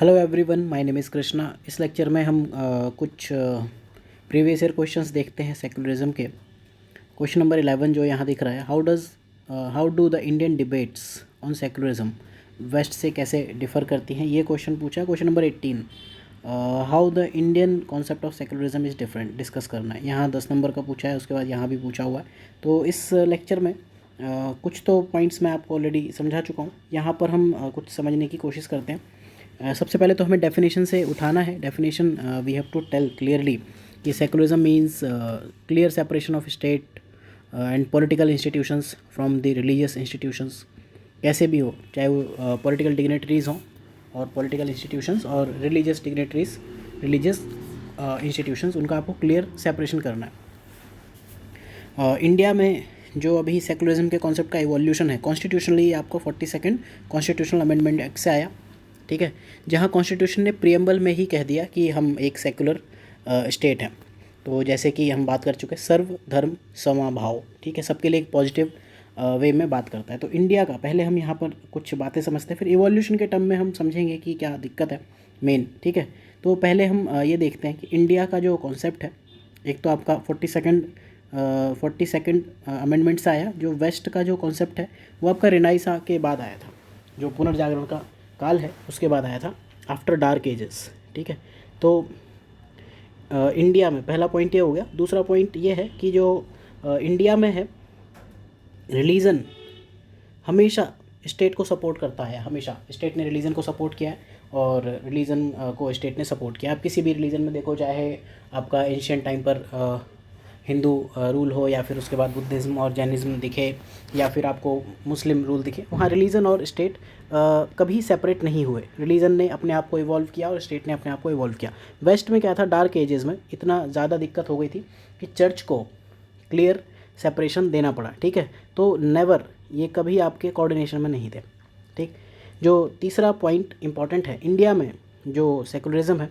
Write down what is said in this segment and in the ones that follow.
Hello everyone, my name is Krishna. इस lecture में हम कुछ प्रीवियस ईयर क्वेश्चंस देखते हैं सेकुलरिज्म के। क्वेश्चन नंबर 11 जो यहाँ दिख रहा है, how do the Indian debates on secularism west से कैसे डिफ़र करती हैं, ये क्वेश्चन पूछा है। Question number 18, how the Indian concept of secularism is different, discuss करना है। यहाँ 10 नंबर का पूछा है, उसके बाद यहाँ भी पूछा हुआ है। तो इस लेक्चर में कुछ तो पॉइंट्स मैं आपको ऑलरेडी समझा चुका हूँ। यहाँ पर हम कुछ समझने की कोशिश करते हैं। सबसे पहले तो हमें डेफिनेशन से उठाना है। Definition we have to tell clearly कि secularism means clear separation of state and political institutions from the religious institutions. कैसे भी हो, चाहे वो पॉलिटिकल डिग्नेटरीज हों और पॉलिटिकल इंस्टीट्यूशंस और रिलीजियस डिग्नेटरीज, रिलीजियस इंस्टीट्यूशंस, उनका आपको क्लियर सेपरेशन करना है। इंडिया में जो अभी सेकुलरिज्म के कॉन्सेप्ट का इवोल्यूशन है, कॉन्स्टिट्यूशनली आपको 42nd कॉन्स्टिट्यूशनल अमेंडमेंट एक्ट से आया, ठीक है, जहाँ कॉन्स्टिट्यूशन ने प्रियम्बल में ही कह दिया कि हम एक सेकुलर स्टेट हैं। तो जैसे कि हम बात कर चुके हैं, सर्व धर्म समभाव, ठीक है, सबके लिए एक पॉजिटिव वे में बात करता है। तो इंडिया का पहले हम यहाँ पर कुछ बातें समझते हैं, फिर इवोल्यूशन के टर्म में हम समझेंगे कि क्या दिक्कत है मेन, ठीक है। तो पहले हम ये देखते हैं कि इंडिया का जो कॉन्सेप्ट है, एक तो आपका 42nd अमेंडमेंट से आया। जो वेस्ट का जो कॉन्सेप्ट है वो आपका रिनाइसा के बाद आया था, जो पुनर्जागरण का काल है उसके बाद आया था, आफ्टर डार्क एजेस, ठीक है। तो इंडिया में पहला पॉइंट ये हो गया। दूसरा पॉइंट ये है कि जो इंडिया में है, रिलीजन हमेशा स्टेट को सपोर्ट करता है। हमेशा स्टेट ने रिलीजन को सपोर्ट किया है और रिलीजन को स्टेट ने सपोर्ट किया। आप किसी भी रिलीजन में देखो, चाहे आपका एंशियंट टाइम पर हिंदू रूल हो या फिर उसके बाद बुद्धिज़्म और जैनिज़्म दिखे या फिर आपको मुस्लिम रूल दिखे, वहाँ रिलीजन और स्टेट कभी सेपरेट नहीं हुए। रिलीजन ने अपने आप को इवॉल्व किया और स्टेट ने अपने आप को इवॉल्व किया। वेस्ट में क्या था, डार्क एजेस में इतना ज़्यादा दिक्कत हो गई थी कि चर्च को क्लियर सेपरेशन देना पड़ा, ठीक है। तो नेवर, ये कभी आपके कोऑर्डिनेशन में नहीं थे, ठीक। जो तीसरा पॉइंट इंपॉर्टेंट है, इंडिया में जो सेकुलरिज्म है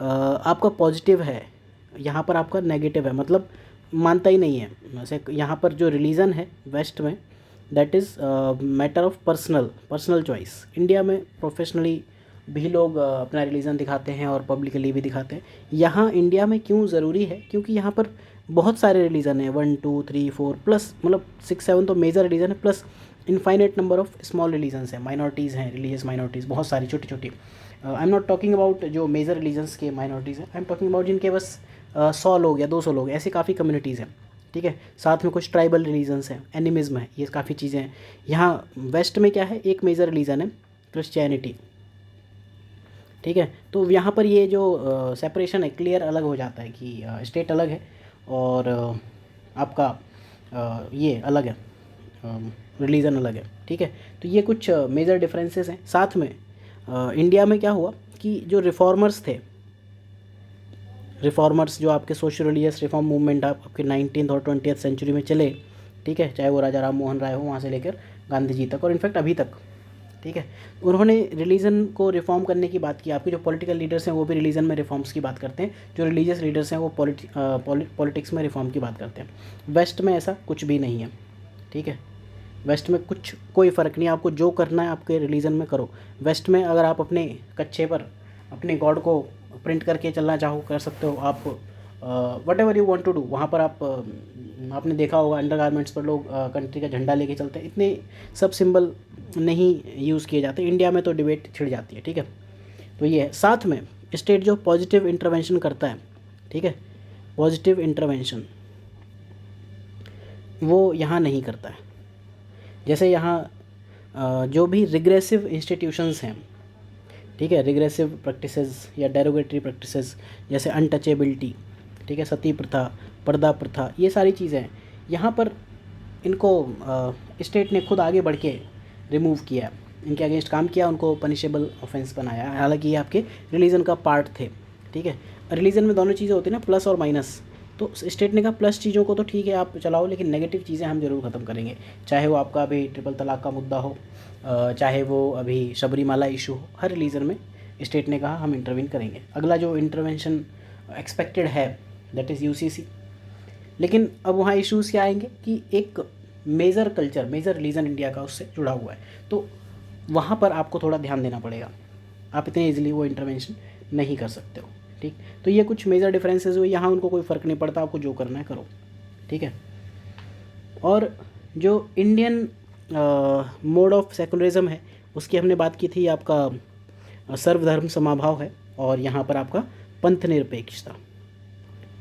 आपका पॉजिटिव है, यहाँ पर आपका नेगेटिव है, मतलब मानता ही नहीं है। वैसे यहाँ पर जो रिलीजन है वेस्ट में, that is matter of personal choice. India में प्रोफेशनली भी लोग अपना रिलीजन दिखाते हैं और पब्लिकली भी दिखाते हैं। यहाँ इंडिया में क्यों ज़रूरी है, क्योंकि यहाँ पर बहुत सारे रिलीजन हैं, 1 2 3 4 प्लस, मतलब 6 7 तो मेजर रिलीजन है, plus infinite number of small religions हैं, माइनॉरिटीज़ हैं, रिलीजियस माइनॉरिटीज़ बहुत सारी छोटी छोटी। I am not talking about जो मेजर रिलीजन्स के माइनॉरिटीज़ हैं, आई एम टॉकिंग अबाउट जिनके बस 100 लोग या 200 लोग, ऐसी काफ़ी कम्युनिटीज़ हैं, ठीक है। साथ में कुछ ट्राइबल रिलीजन्स हैं, एनिमिज्म है, ये काफ़ी चीज़ें हैं। यहाँ वेस्ट में क्या है, एक मेजर रिलीजन है क्रिश्चियनिटी, ठीक है। तो यहाँ पर ये जो सेपरेशन है क्लियर अलग हो जाता है कि स्टेट अलग है और आपका ये अलग है, रिलीजन अलग है, ठीक है। तो ये कुछ मेजर डिफरेंसेस हैं। साथ में इंडिया में क्या हुआ कि जो रिफॉर्मर्स थे, रिफॉर्मर्स जो आपके सोशल रिलीजियस रिफॉर्म मूवमेंट आपके 19th और 20th सेंचुरी में चले, ठीक है, चाहे वो राजा राम मोहन राय हो वहाँ से लेकर गांधी जी तक और इनफैक्ट अभी तक, ठीक है। उन्होंने रिलीजन को रिफॉर्म करने की बात की। आपके जो पॉलिटिकल लीडर्स हैं वो भी रिलीजन में रिफॉर्म्स की बात करते हैं, जो रिलीजियस लीडर्स हैं वो पॉलिटिक्स में रिफॉर्म की बात करते हैं। वेस्ट में ऐसा कुछ भी नहीं है, ठीक है। वेस्ट में कोई फ़र्क नहीं है, आपको जो करना है आपके रिलीजन में करो। वेस्ट में अगर आप अपने कच्चे पर अपने गॉड को प्रिंट करके चलना चाहो कर सकते हो आप, whatever you want to do. वहाँ पर आपने देखा होगा अंडर गारमेंट्स पर लोग कंट्री का झंडा लेके चलते हैं, इतने सब सिंबल नहीं यूज़ किए जाते। इंडिया में तो डिबेट छिड़ जाती है, ठीक है। तो ये है। साथ में स्टेट जो पॉजिटिव इंटरवेंशन करता है, ठीक है, पॉजिटिव इंटरवेंशन वो यहाँ नहीं करता है। जैसे यहाँ जो भी रिग्रेसिव इंस्टीट्यूशंस हैं, ठीक है, रिग्रेसिव प्रैक्टिसेस या डेरोगेटरी प्रैक्टिसेस, जैसे अनटचेबिलिटी, ठीक है, सती प्रथा, पर्दा प्रथा, ये सारी चीज़ें हैं। यहाँ पर इनको स्टेट ने खुद आगे बढ़ के रिमूव किया, इनके अगेंस्ट काम किया, उनको पनिशेबल ऑफेंस बनाया। हालांकि ये आपके रिलीजन का पार्ट थे, ठीक है। रिलीजन में दोनों चीज़ें होती हैं ना, प्लस और माइनस। तो स्टेट ने कहा प्लस चीज़ों को तो ठीक है आप चलाओ, लेकिन नेगेटिव चीज़ें हम ज़रूर ख़त्म करेंगे, चाहे वो आपका अभी ट्रिपल तलाक का मुद्दा हो, चाहे वो अभी शबरीमाला इशू हो। हर रिलीजन में स्टेट ने कहा हम इंटरवीन करेंगे। अगला जो इंटरवेंशन एक्सपेक्टेड है दैट इज़ यूसीसी। लेकिन अब वहाँ इश्यूज़ क्या आएंगे कि एक major culture, major religion India का उससे जुड़ा हुआ है, तो वहाँ पर आपको थोड़ा ध्यान देना पड़ेगा। आप इतने ईजिली वो इंटरवेंशन नहीं कर सकते हो। ठीक, तो ये कुछ मेजर डिफरेंसेस हुए। यहाँ उनको कोई फ़र्क नहीं पड़ता, आपको जो करना है करो। ठीक है, और जो इंडियन मोड ऑफ सेकुलरिज्म है उसकी हमने बात की थी, आपका सर्वधर्म समाभाव है, और यहाँ पर आपका पंथ निरपेक्षता।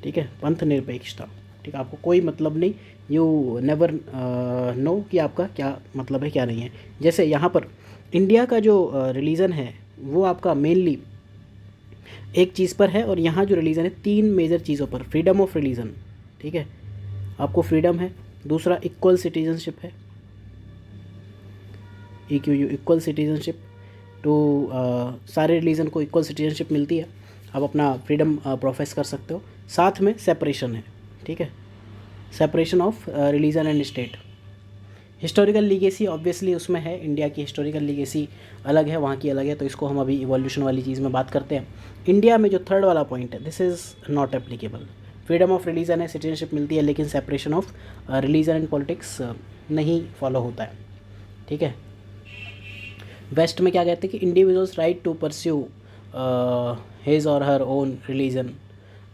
ठीक है, पंथ निरपेक्षता। ठीक, आपको कोई मतलब नहीं, यू नेवर नो कि आपका क्या मतलब है क्या नहीं है। जैसे यहाँ पर इंडिया का जो रिलीजन है वो आपका मेनली एक चीज़ पर है, और यहाँ जो रिलीजन है 3 मेजर चीज़ों पर, फ्रीडम ऑफ रिलीजन। ठीक है, आपको फ्रीडम है, दूसरा इक्वल सिटीजनशिप है, EQU इक्वल सिटीजनशिप, तो सारे रिलीजन को इक्वल सिटीजनशिप मिलती है, आप अपना फ्रीडम प्रोफेस कर सकते हो। साथ में सेपरेशन है। ठीक है, separation of religion and state. Historical legacy obviously उसमें है, इंडिया की हिस्टोरिकल लीगेसी अलग है, वहाँ की अलग है, तो इसको हम अभी इवोल्यूशन वाली चीज़ में बात करते हैं। इंडिया में जो थर्ड वाला पॉइंट है, this is not applicable. Freedom of religion है, सिटीजनशिप मिलती है, लेकिन separation of religion and politics नहीं फॉलो होता है। ठीक है, वेस्ट में क्या कहते हैं कि individuals right to pursue his or her own religion,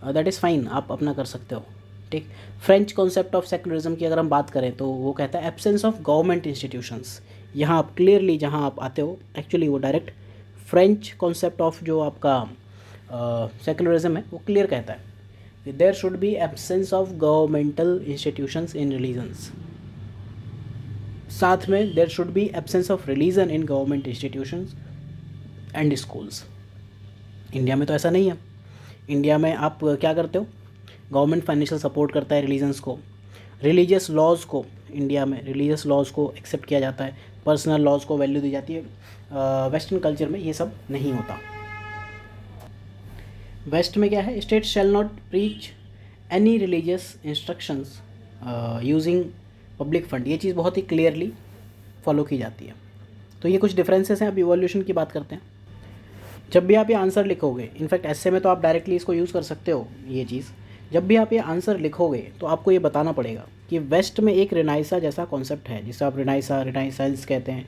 that is fine, आप अपना कर सकते हो। ठीक, फ्रेंच कॉन्सेप्ट ऑफ सेकुलरिज्म की अगर हम बात करें तो वो कहता है एब्सेंस ऑफ गवर्नमेंट इंस्टीट्यूशंस। यहाँ आप क्लियरली जहाँ आप आते हो, एक्चुअली वो डायरेक्ट फ्रेंच कॉन्सेप्ट ऑफ जो आपका सेकुलरिज्म है वो क्लियर कहता है there should be absence of governmental institutions in religions. साथ में there should be absence of religion in government institutions and schools. India में तो ऐसा नहीं है। इंडिया में आप क्या करते हो, गवर्नमेंट फाइनेंशियल सपोर्ट करता है रिलीजन्स को, रिलीजियस लॉज को, इंडिया में रिलीजियस लॉज को एक्सेप्ट किया जाता है, पर्सनल लॉज को वैल्यू दी जाती है। वेस्टर्न कल्चर में ये सब नहीं होता। वेस्ट में क्या है, state shall not preach any religious instructions using public fund. ये चीज़ बहुत ही क्लियरली फॉलो की जाती है। तो ये कुछ डिफरेंसेस हैं। अब इवोल्यूशन की बात करते हैं। जब भी आप ये आंसर लिखोगे, इनफैक्ट ऐसे में तो आप डायरेक्टली इसको यूज़ कर सकते हो ये चीज़, जब भी आप ये आंसर लिखोगे तो आपको ये बताना पड़ेगा कि वेस्ट में एक रिनाइसा जैसा कॉन्सेप्ट है, जिसे आप रिनाइसेंस कहते हैं,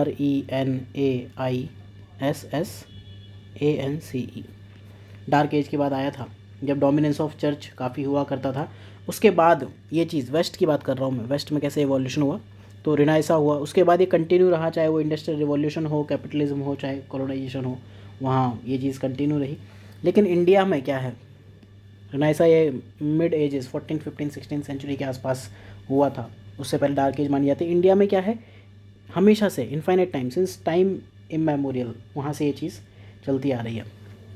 RENAISSANCE। डार्क एज के बाद आया था, जब डोमिनेंस ऑफ चर्च काफ़ी हुआ करता था, उसके बाद ये चीज़, वेस्ट की बात कर रहा हूँ मैं, वेस्ट में कैसे एवोल्यूशन हुआ, तो रिनाइसा हुआ, उसके बाद ये कंटिन्यू रहा, चाहे वो इंडस्ट्रियल रिवॉल्यूशन हो, कैपिटलिज्म हो, चाहे कॉलोनाइजेशन हो, वहाँ ये चीज़ कंटिन्यू रही। लेकिन इंडिया में क्या है, रिनाइसा ये मिड एजेस 14, 15, 16 सेंचुरी के आसपास हुआ था, उससे पहले डार्क एज मानी जाती है। इंडिया में क्या है, हमेशा से infinite time, since time immemorial, वहाँ से ये चीज़ चलती आ रही है।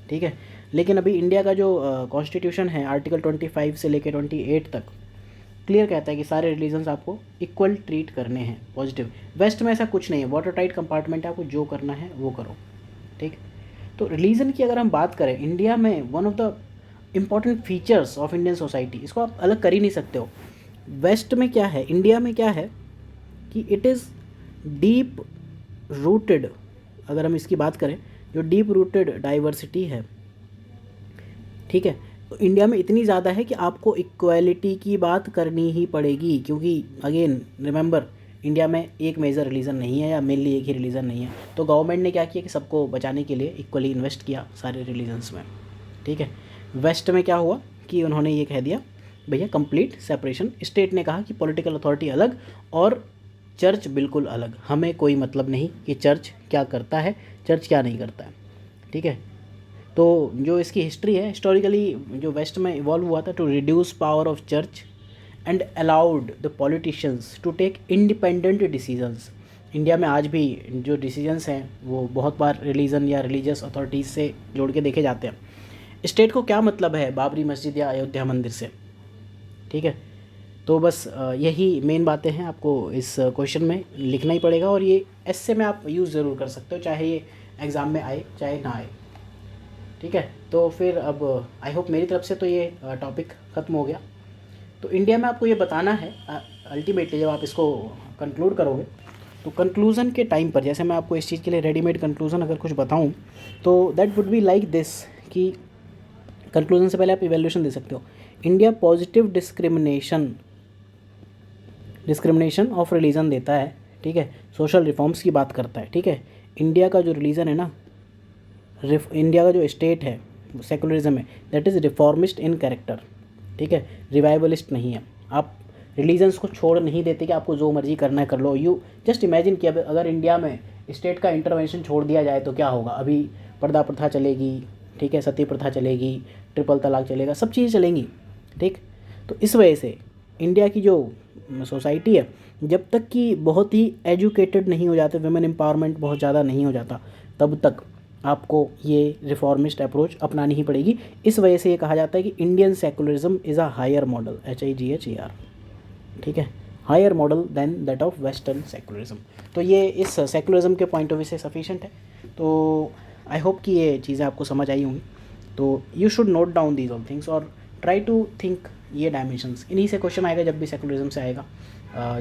ठीक है, लेकिन अभी इंडिया का जो कॉन्स्टिट्यूशन है, आर्टिकल 25 से लेकर 28 तक क्लियर कहता है कि सारे रिलीजन्स आपको इक्वल ट्रीट करने हैं, पॉजिटिव। वेस्ट में ऐसा कुछ नहीं है, वाटर टाइट कंपार्टमेंट है, आपको जो करना है वो करो। ठीक, तो रिलीजन की अगर हम बात करें, इंडिया में one of the important features of Indian society, इसको आप अलग कर ही नहीं सकते हो। वेस्ट में क्या है, इंडिया में क्या है कि इट इज़ डीप रूटेड, अगर हम इसकी बात करें, जो डीप रूटेड डाइवर्सिटी है, ठीक है, तो इंडिया में इतनी ज़्यादा है कि आपको इक्वालिटी की बात करनी ही पड़ेगी, क्योंकि अगेन रिमेंबर, इंडिया में एक मेजर रिलीजन नहीं है, या मेनली एक ही रिलीजन नहीं है। तो गवर्नमेंट ने क्या किया कि सबको बचाने के लिए इक्वली इन्वेस्ट किया सारे रिलीजन्स में। ठीक है, वेस्ट में क्या हुआ कि उन्होंने ये कह दिया भैया कंप्लीट सेपरेशन। स्टेट ने कहा कि पॉलिटिकल अथॉरिटी अलग और चर्च बिल्कुल अलग, हमें कोई मतलब नहीं कि चर्च क्या करता है, चर्च क्या नहीं करता है। ठीक है, तो जो इसकी हिस्ट्री है, हिस्टोरिकली जो वेस्ट में इवॉल्व हुआ था to reduce power of church and allowed the politicians to take independent decisions. India में आज भी जो डिसीजंस हैं वो बहुत बार रिलीजन या रिलीजियस अथॉरिटीज़ से जोड़ के देखे जाते हैं। स्टेट को क्या मतलब है बाबरी मस्जिद या अयोध्या मंदिर से? ठीक है, तो बस यही मेन बातें हैं, आपको इस क्वेश्चन में लिखना ही पड़ेगा, और ये ऐसे में आप यूज़ ज़रूर कर सकते हो, चाहे ये एग्ज़ाम में आए चाहे ना आए। ठीक है, तो फिर अब आई होप मेरी तरफ से तो ये टॉपिक ख़त्म हो गया। तो इंडिया में आपको ये बताना है अल्टीमेटली, जब आप इसको कंक्लूड करोगे, तो कंक्लूज़न के टाइम पर, जैसे मैं आपको इस चीज़ के लिए रेडीमेड कंक्लूज़न अगर कुछ बताऊं, तो that would be like this, कि कंक्लूज़न से पहले आप इवैल्यूएशन दे सकते हो। India positive discrimination of religion देता है। ठीक है, सोशल रिफॉर्म्स की बात करता है। ठीक है, इंडिया का जो रिलीजन है ना, इंडिया का जो स्टेट है सेकुलरिज्म है, that is reformist in character, ठीक है, रिवाइवलिस्ट नहीं है। आप रिलीजन्स को छोड़ नहीं देते कि आपको जो मर्जी करना है कर लो। यू जस्ट इमेजिन कि अब अगर इंडिया में स्टेट का इंटरवेंशन छोड़ दिया जाए तो क्या होगा। अभी पर्दा प्रथा चलेगी, ठीक है, सती प्रथा चलेगी, ट्रिपल तलाक चलेगा, सब चीज़ें चलेंगी, ठीक। तो इस वजह से इंडिया की जो सोसाइटी है, जब तक कि बहुत ही एजुकेटेड नहीं हो जाते, वुमेन एम्पावरमेंट बहुत ज़्यादा नहीं हो जाता, तब तक आपको ये रिफॉर्मिस्ट अप्रोच अपनानी ही पड़ेगी। इस वजह से ये कहा जाता है कि Indian secularism is a higher model, HIGHER, ठीक है, higher model than that of western secularism. तो ये इस सेकुलरिज्म के पॉइंट ऑफ व्यू से सफिशेंट है। तो आई होप कि ये चीज़ें आपको समझ आई होंगी। तो you should note down these all things और ट्राई टू थिंक ये डायमेंशंस, इन्हीं से क्वेश्चन आएगा जब भी सेकुलरिज्म से आएगा।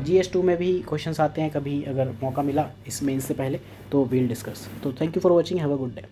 GS2 में भी क्वेश्चंस आते हैं कभी, अगर मौका मिला इस मेंस से पहले तो वील डिस्कस। तो thank you for watching, have a good day.